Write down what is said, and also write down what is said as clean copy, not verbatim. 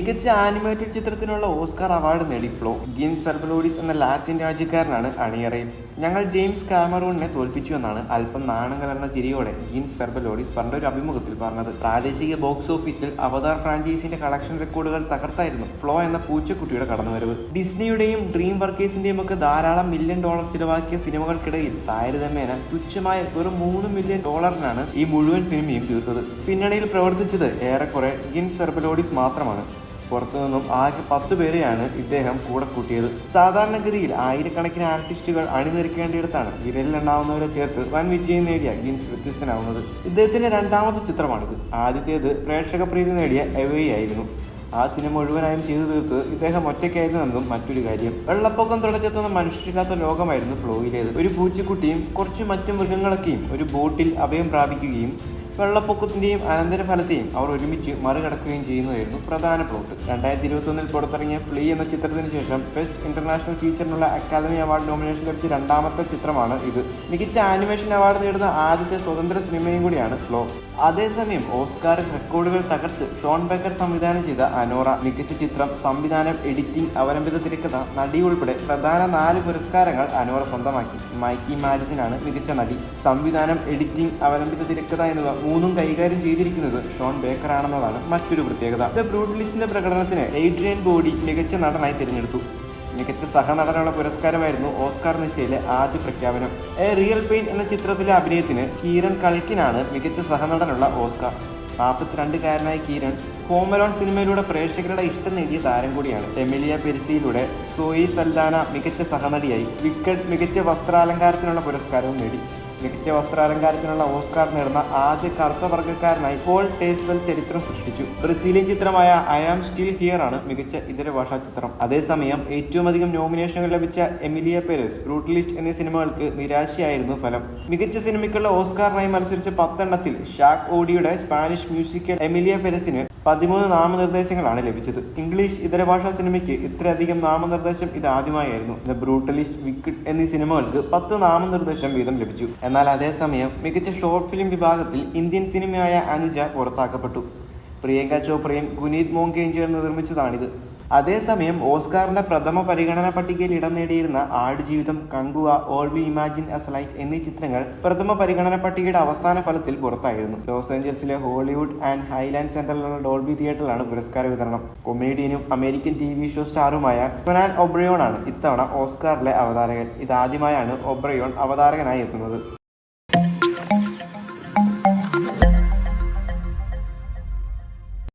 മികച്ച ആനിമേറ്റഡ് ചിത്രത്തിനുള്ള Oscar award നേടി ഫ്ലോ. ഗിൻ സെർബലോഡിസ് എന്ന ലാറ്റിൻ രാജ്യക്കാരനാണ് അണിയറയിൽ. ഞങ്ങൾ ജെയിംസ് കാമറൂണിനെ തോൽപ്പിച്ചു എന്നാണ് അല്പം നാണം കലർന്ന ചിരിയോടെ ഗിൻ സെർബലോഡിസ് പറഞ്ഞ ഒരു അഭിമുഖത്തിൽ പറഞ്ഞത്. പ്രാദേശിക ബോക്സ് ഓഫീസിൽ അവതാർ ഫ്രാഞ്ചൈസിന്റെ കളക്ഷൻ റെക്കോർഡുകൾ തകർത്തായിരുന്നു ഫ്ലോ എന്ന പൂച്ചക്കുട്ടിയുടെ കടന്നുവരവ്. ഡിസ്നിയുടെയും ഡ്രീം വർക്കേഴ്സിന്റെയും ഒക്കെ ധാരാളം $1 മില്യൺ ചിലവാക്കിയ സിനിമകൾക്കിടയിൽ താരതമ്യേന തുച്ഛമായ വെറും $3 മില്യൺ ഈ മുഴുവൻ സിനിമയും തീർത്തത്. പിന്നണിയിൽ പ്രവർത്തിച്ചത് ഏറെക്കുറെ ഗിൻ സെർബലോഡിസ് മാത്രമാണ്. പുറത്തുനിന്നും ആകെ 10 പേരെയാണ് ഇദ്ദേഹം കൂടെ കൂട്ടിയത്. സാധാരണഗതിയിൽ ആയിരക്കണക്കിന് ആർട്ടിസ്റ്റുകൾ അണിനിരക്കേണ്ടിയിടത്താണ് വിരലിലെണ്ണാവുന്നവരെ ചേർത്ത് വൻ വിജയം നേടിയ ഗിൻസ് വ്യത്യസ്തനാവുന്നത്. ഇദ്ദേഹത്തിന്റെ രണ്ടാമത്തെ ചിത്രമാണിത്. ആദ്യത്തേത് പ്രേക്ഷക പ്രീതി നേടിയ എവേ ആയിരുന്നു. ആ സിനിമ മുഴുവനായും ചെയ്തു തീർത്ത് ഇദ്ദേഹം ഒറ്റയ്ക്കായിരുന്നു എന്നതും മറ്റൊരു കാര്യം. വെള്ളപ്പൊക്കം തുടച്ചെത്തുന്ന മനുഷ്യരില്ലാത്ത ലോകമായിരുന്നു ഫ്ലോയിലേത്. ഒരു പൂച്ചക്കുട്ടിയും കുറച്ച് മറ്റു മൃഗങ്ങളൊക്കെയും ഒരു ബോട്ടിൽ അഭയം പ്രാപിക്കുകയും വെള്ളപ്പൊക്കത്തിന്റെയും അനന്തരഫലത്തെയും അവർ ഒരുമിച്ച് മറികടക്കുകയും ചെയ്യുന്നതായിരുന്നു പ്രധാന പ്ലോട്ട്. 2021 പുറത്തിറങ്ങിയ ഫ്ലീ എന്ന ചിത്രത്തിന് ശേഷം ബെസ്റ്റ് ഇന്റർനാഷണൽ ഫീച്ചറിനുള്ള അക്കാദമി അവാർഡ് നോമിനേഷൻ ലഭിച്ച രണ്ടാമത്തെ ചിത്രമാണ് ഇത്. മികച്ച ആനിമേഷൻ അവാർഡ് നേടുന്ന ആദ്യത്തെ സ്വതന്ത്ര സിനിമയും കൂടിയാണ് ഫ്ലോ. അതേസമയം ഓസ്കാർ റെക്കോർഡുകൾ തകർത്ത് ഷോൺ ബേക്കർ സംവിധാനം ചെയ്ത അനോറ മികച്ച ചിത്രം, സംവിധാനം, എഡിറ്റിംഗ്, അവലംബിത തിരക്കഥ, നടി ഉൾപ്പെടെ പ്രധാന 4 പുരസ്കാരങ്ങൾ അനോറ സ്വന്തമാക്കി. മൈക്കി മാഡിസനാണ് മികച്ച നടി. സംവിധാനം, എഡിറ്റിംഗ്, അവലംബിത തിരക്കഥ എന്നിവ 3ഉം കൈകാര്യം ചെയ്തിരിക്കുന്നത് ഷോൺ ബേക്കർ ആണെന്നതാണ് മറ്റൊരു പ്രത്യേകത. ദ ബ്രൂട്ടലിസ്റ്റിന്റെ പ്രകടനത്തിന് എയ്ഡ്രിയൻ ബ്രോഡി മികച്ച നടനായി തിരഞ്ഞെടുത്തു. മികച്ച സഹനടനുള്ള പുരസ്കാരമായിരുന്നു ഓസ്കാർ നിശയിലെ ആദ്യ പ്രഖ്യാപനം. എ റിയൽ പെയിൻ എന്ന ചിത്രത്തിലെ അഭിനയത്തിന് കീരൺ കൾക്കിനാണ് മികച്ച സഹനടനുള്ള ഓസ്കാർ. 42-കാരനായ കീരൺ ഹോം അലോൺ സിനിമയിലൂടെ പ്രേക്ഷകരുടെ ഇഷ്ടം നേടിയ താരം കൂടിയാണ്. എമിലിയ പെരിസിയിലൂടെ സോയി സൽദാന മികച്ച സഹനടിയായി. വിക്കറ്റ് മികച്ച വസ്ത്രാലങ്കാരത്തിനുള്ള പുരസ്കാരവും നേടി. മികച്ച വസ്ത്രാലങ്കാരത്തിനുള്ള ഓസ്കാർ നേടുന്ന ആദ്യ കറുത്ത വർഗ്ഗക്കാരനായി പോൾ ടേസ്വെൽ ചരിത്രം സൃഷ്ടിച്ചു. ബ്രസീലിയൻ ചിത്രമായ ഐ ആം സ്റ്റിൽ ഹിയർ ആണ് മികച്ച ഇതര ഭാഷാ ചിത്രം. അതേസമയം ഏറ്റവും അധികം നോമിനേഷനുകൾ ലഭിച്ച എമിലിയ പെരസ്, ബ്രൂട്ടലിസ്റ്റ് എന്നീ സിനിമകൾക്ക് നിരാശയായിരുന്നു ഫലം. മികച്ച സിനിമയ്ക്കുള്ള ഓസ്കാറിനായി മത്സരിച്ച 10 എണ്ണത്തിൽ ഷാക് ഓഡിയുടെ സ്പാനിഷ് മ്യൂസിക്കൽ എമിലിയ പെരസിന് 13 നാമനിർദ്ദേശങ്ങളാണ് ലഭിച്ചത്. ഇംഗ്ലീഷ് ഇതര ഭാഷാ സിനിമയ്ക്ക് ഇത്രയധികം നാമനിർദ്ദേശം ഇതാദ്യമായിരുന്നു. ദ ബ്രൂട്ടലിസ്റ്റ്, വിക്കറ്റ് എന്നീ സിനിമകൾക്ക് 10 നാമനിർദ്ദേശം വീതം ലഭിച്ചു. എന്നാൽ അതേസമയം മികച്ച ഷോർട്ട് ഫിലിം വിഭാഗത്തിൽ ഇന്ത്യൻ സിനിമയായ അനുജ പുറത്താക്കപ്പെട്ടു. പ്രിയങ്ക ചോപ്രയും ഗുനീത് മോങ്കയും ചേർന്ന് നിർമ്മിച്ചതാണിത്. അതേസമയം ഓസ്കാറിന്റെ പ്രഥമ പരിഗണന പട്ടികയിൽ ഇടം നേടിയിരുന്ന Aadujeevitham, Kanguva, all we imagine as light എന്നീ ചിത്രങ്ങൾ പ്രഥമ പരിഗണന പട്ടികയുടെ അവസാന ഫലത്തിൽ പുറത്തായിരുന്നു. ലോസ് ഏഞ്ചൽസിലെ ഹോളിവുഡ് ആൻഡ് ഹൈലാൻഡ് സെന്ററിലുള്ള ഡോൾബി തിയേറ്ററിലാണ് പുരസ്കാര വിതരണം. കൊമേഡിയനും അമേരിക്കൻ TV ഷോ സ്റ്റാറുമായ കൊനാൻ ഒബ്രയോൺ ആണ് ഇത്തവണ ഓസ്കാറിലെ അവതാരകൻ. ഇതാദ്യമായാണ് ഒബ്രയോൺ അവതാരകനായി എത്തുന്നത്.